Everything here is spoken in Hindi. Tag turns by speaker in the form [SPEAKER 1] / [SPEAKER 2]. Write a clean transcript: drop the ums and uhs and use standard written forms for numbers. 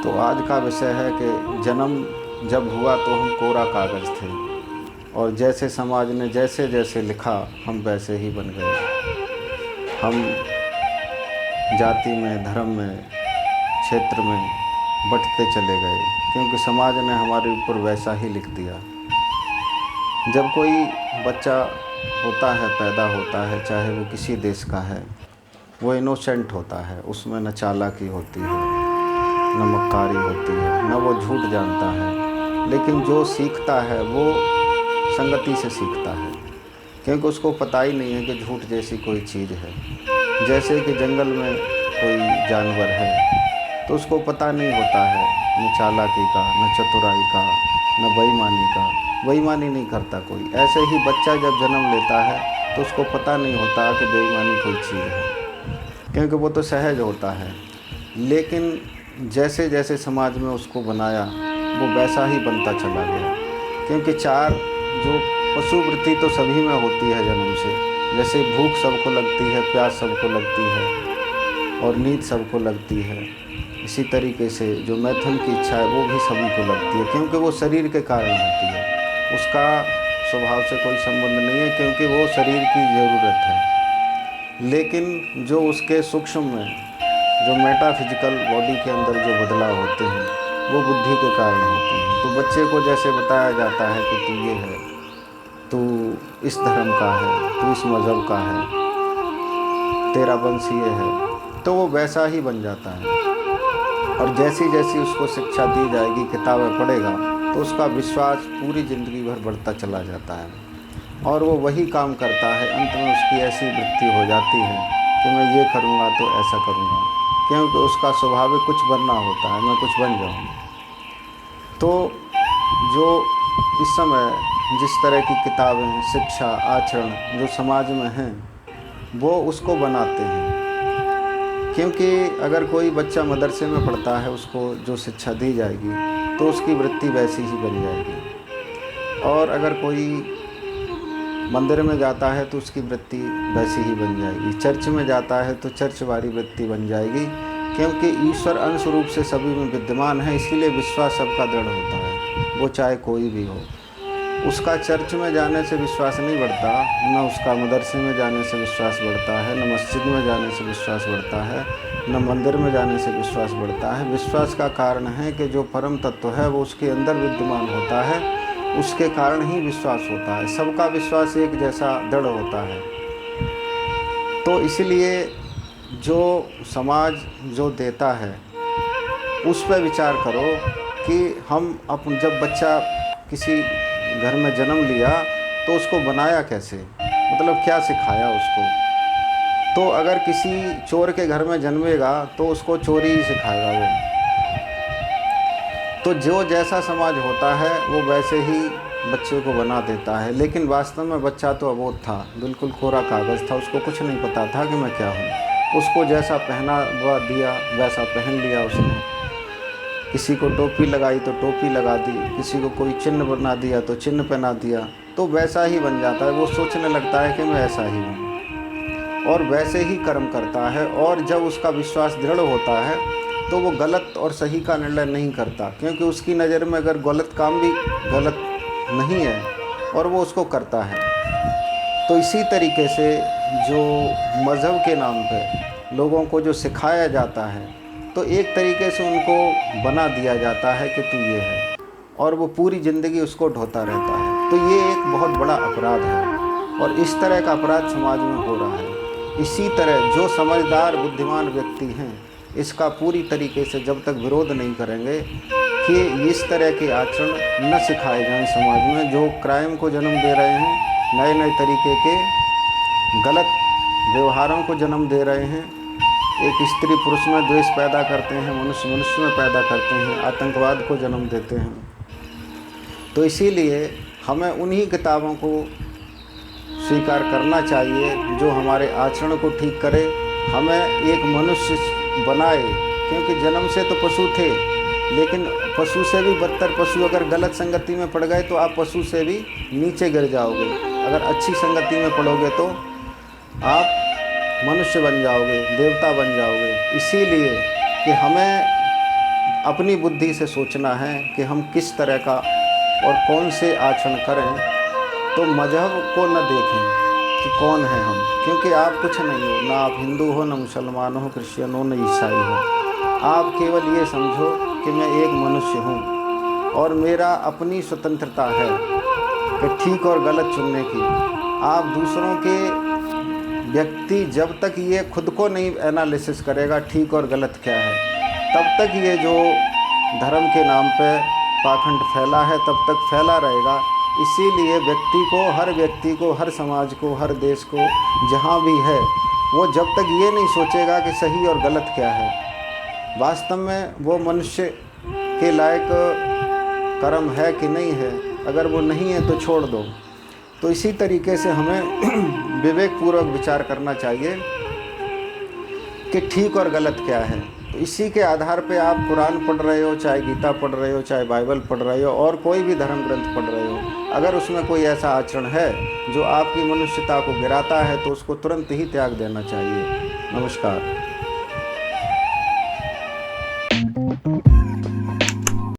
[SPEAKER 1] तो आज का विषय है कि जन्म जब हुआ तो हम कोरा कागज़ थे और जैसे समाज ने जैसे जैसे लिखा हम वैसे ही बन गए। हम जाति में, धर्म में, क्षेत्र में बँटते चले गए क्योंकि समाज ने हमारे ऊपर वैसा ही लिख दिया। जब कोई बच्चा होता है, पैदा होता है, चाहे वो किसी देश का है, वो इनोसेंट होता है। उसमें न चालाकी होती है, न मक्कारी होती है, न वो झूठ जानता है। लेकिन जो सीखता है वो संगति से सीखता है, क्योंकि उसको पता ही नहीं है कि झूठ जैसी कोई चीज़ है। जैसे कि जंगल में कोई जानवर है तो उसको पता नहीं होता है न चालाकी का, न चतुराई का, न बेईमानी का। बेईमानी नहीं करता कोई। ऐसे ही बच्चा जब जन्म लेता है तो उसको पता नहीं होता कि बेईमानी कोई चीज़ है, क्योंकि वो तो सहज होता है। लेकिन जैसे जैसे समाज में उसको बनाया वो वैसा ही बनता चला गया, क्योंकि चार जो पशु वृत्ति तो सभी में होती है जन्म से। जैसे भूख सबको लगती है, प्यास सबको लगती है और नींद सबको लगती है। इसी तरीके से जो मैथुन की इच्छा है वो भी सभी को लगती है, क्योंकि वो शरीर के कारण होती है। उसका स्वभाव से कोई संबंध नहीं है, क्योंकि वो शरीर की ज़रूरत है। लेकिन जो उसके सूक्ष्म में जो मेटाफिजिकल बॉडी के अंदर जो बदलाव होते हैं वो बुद्धि के कारण होते हैं। तो बच्चे को जैसे बताया जाता है कि तू ये है, तू इस धर्म का है, तू इस मज़हब का है, तेरा वंश ये है, तो वो वैसा ही बन जाता है। और जैसी जैसी उसको शिक्षा दी जाएगी, किताबें पढ़ेगा, तो उसका विश्वास पूरी ज़िंदगी भर बढ़ता चला जाता है और वो वही काम करता है। अंत में उसकी ऐसी वृत्ति हो जाती है कि मैं ये करूँगा तो ऐसा करूँगा, क्योंकि उसका स्वाभाविक कुछ बनना होता है, मैं कुछ बन जाऊँ। तो जो इस समय जिस तरह की किताबें, शिक्षा, आचरण जो समाज में हैं वो उसको बनाते हैं। क्योंकि अगर कोई बच्चा मदरसे में पढ़ता है, उसको जो शिक्षा दी जाएगी तो उसकी वृत्ति वैसी ही बन जाएगी। और अगर कोई मंदिर में जाता है तो उसकी वृत्ति वैसी ही बन जाएगी। चर्च में जाता है तो चर्च वाली वृत्ति बन जाएगी, क्योंकि ईश्वर अंश रूप से सभी में विद्यमान है। इसीलिए विश्वास सबका दृढ़ होता है, वो चाहे कोई भी हो। उसका चर्च में जाने से विश्वास नहीं बढ़ता, न उसका मदरसे में जाने से विश्वास बढ़ता है, न मस्जिद में जाने से विश्वास बढ़ता है, न मंदिर में जाने से विश्वास बढ़ता है। विश्वास का कारण है कि जो परम तत्व है वो उसके अंदर विद्यमान होता है, उसके कारण ही विश्वास होता है। सबका विश्वास एक जैसा दृढ़ होता है। तो इसलिए जो समाज जो देता है उस पर विचार करो कि हम जब बच्चा किसी घर में जन्म लिया तो उसको बनाया कैसे, मतलब क्या सिखाया उसको। तो अगर किसी चोर के घर में जन्मेगा तो उसको चोरी ही सिखाएगा वो। तो जो जैसा समाज होता है वो वैसे ही बच्चे को बना देता है। लेकिन वास्तव में बच्चा तो अबोध था, बिल्कुल कोरा कागज़ था, उसको कुछ नहीं पता था कि मैं क्या हूँ। उसको जैसा पहना हुआ दिया वैसा पहन लिया उसने। किसी को टोपी लगाई तो टोपी लगा दी, किसी को कोई चिन्ह बना दिया तो चिन्ह पहना दिया, तो वैसा ही बन जाता है। वो सोचने लगता है कि मैं ऐसा ही हूँ और वैसे ही कर्म करता है। और जब उसका विश्वास दृढ़ होता है तो वो गलत और सही का निर्णय नहीं करता, क्योंकि उसकी नज़र में अगर गलत काम भी गलत नहीं है और वो उसको करता है। तो इसी तरीके से जो मज़हब के नाम पे लोगों को जो सिखाया जाता है, तो एक तरीके से उनको बना दिया जाता है कि तू ये है, और वो पूरी ज़िंदगी उसको ढोता रहता है। तो ये एक बहुत बड़ा अपराध है और इस तरह का अपराध समाज में हो रहा है। इसी तरह जो समझदार बुद्धिमान व्यक्ति हैं इसका पूरी तरीके से जब तक विरोध नहीं करेंगे कि इस तरह के आचरण न सिखाए जाएं समाज में, जो क्राइम को जन्म दे रहे हैं, नए नए तरीके के गलत व्यवहारों को जन्म दे रहे हैं। एक स्त्री पुरुष में द्वेष पैदा करते हैं, मनुष्य मनुष्य में पैदा करते हैं, आतंकवाद को जन्म देते हैं। तो इसीलिए हमें उन्हीं किताबों को स्वीकार करना चाहिए जो हमारे आचरण को ठीक करे, हमें एक मनुष्य बनाए। क्योंकि जन्म से तो पशु थे, लेकिन पशु से भी बदतर पशु अगर गलत संगति में पड़ गए तो आप पशु से भी नीचे गिर जाओगे। अगर अच्छी संगति में पड़ोगे तो आप मनुष्य बन जाओगे, देवता बन जाओगे। इसीलिए कि हमें अपनी बुद्धि से सोचना है कि हम किस तरह का और कौन से आचरण करें, तो मजहब को न देखें कि कौन है हम, क्योंकि आप कुछ नहीं हो, ना आप हिंदू हो, ना मुसलमान हो, क्रिश्चियन हो, न ईसाई हो। आप केवल ये समझो कि मैं एक मनुष्य हूँ और मेरा अपनी स्वतंत्रता है कि ठीक और गलत चुनने की। आप दूसरों के व्यक्ति जब तक ये खुद को नहीं एनालिसिस करेगा ठीक और गलत क्या है, तब तक ये जो धर्म के नाम पे पाखंड फैला है तब तक फैला रहेगा। इसीलिए व्यक्ति को, हर व्यक्ति को, हर समाज को, हर देश को, जहाँ भी है, वो जब तक ये नहीं सोचेगा कि सही और गलत क्या है, वास्तव में वो मनुष्य के लायक कर्म है कि नहीं है, अगर वो नहीं है तो छोड़ दो। तो इसी तरीके से हमें विवेकपूर्वक विचार करना चाहिए कि ठीक और गलत क्या है। तो इसी के आधार पे आप कुरान पढ़ रहे हो, चाहे गीता पढ़ रहे हो, चाहे बाइबल पढ़ रहे हो, और कोई भी धर्म ग्रंथ पढ़ रहे हो, अगर उसमें कोई ऐसा आचरण है जो आपकी मनुष्यता को गिराता है तो उसको तुरंत ही त्याग देना चाहिए। नमस्कार।